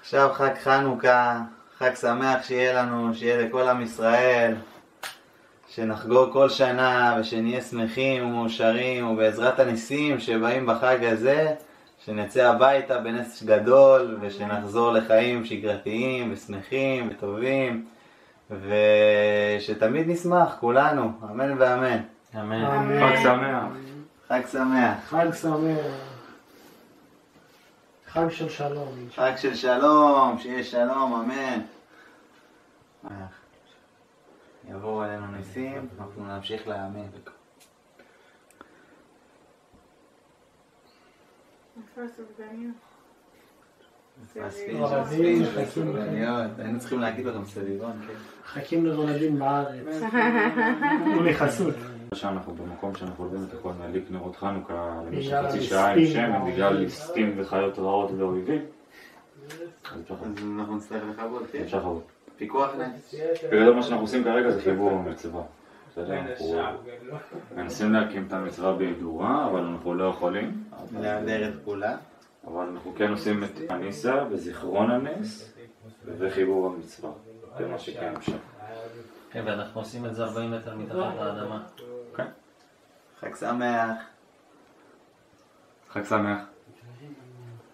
עכשיו חג חנוכה, חג שמח שיהיה לנו, שיהיה לכל עם ישראל, שנחגוג כל שנה ושנהיה שמחים ומאושרים, ובעזרת הניסים שבאים בחג הזה, שנצא הביתה בנס גדול ושנחזור לחיים שגרתיים ושמחים וטובים, ושתמיד נשמח כולנו, אמן ואמן. אמן. חג שמח. חג שמח. חג שמח. חג של שלום. חג של שלום, שיהיה שלום, אמן. יבואו עלינו ניסים, אנחנו נמשיך להאמין. היינו צריכים להגיד לכם סביבון, כן. חכים לרולדים בארץ. ולחסות. שאנחנו במקום שאנחנו יודעים את הכל נדליק נרות חנוכה למשך חצי שעה עם שמן בגלל ליסטים וחיות רעות ואויבים. אז אנחנו נצטרך לכבות, כן? אפשר לכבות. פיקוח נפש. בגלל מה שאנחנו עושים כרגע זה חיבור המצווה. אנחנו מנסים להקים את המצווה בהידורה, אבל אנחנו לא יכולים. להדר את כולה. אבל אנחנו כן עושים את הניסה וזיכרון הנס וחיבור המצווה. זה מה שכן אפשר. כן, ואנחנו עושים את זה 40 מטר מתחת לאדמה. כן. חג שמח. חג שמח.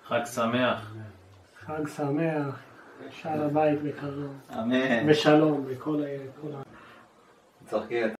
חג שמח. חג שמח. שער הבית בקרוב. אמן. ושלום בכל ה... צוחקים.